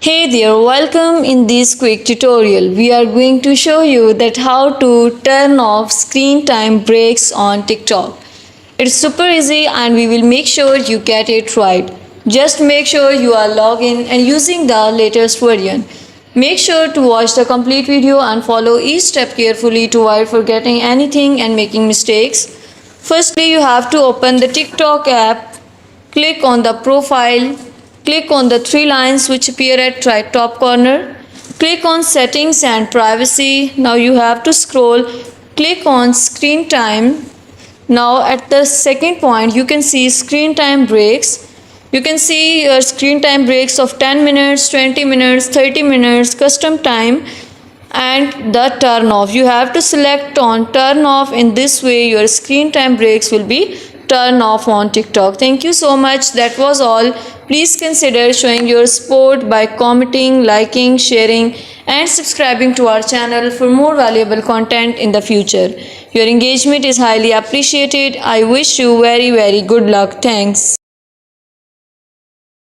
Hey there, welcome in this quick tutorial. We are going to show you that how to turn off screen time breaks on TikTok. It's super easy and we will make sure you get it right. Just make sure you are logged in and using the latest version. Make sure to watch the complete video and follow each step carefully to avoid forgetting anything and making mistakes. Firstly, you have to open the TikTok app. Click on the profile. Click on the three lines which appear at right top corner. Click on settings and privacy. Now you have to scroll. Click on screen time. Now at the second point you can see screen time breaks. You can see your screen time breaks of 10 minutes, 20 minutes, 30 minutes, custom time and the turn off. You have to select on turn off. In this way your screen time breaks will be turn off on TikTok. Thank you so much. That was all. Please consider showing your support by commenting, liking, sharing and subscribing to our channel for more valuable content in the future. Your engagement is highly appreciated. I wish you very good luck. Thanks.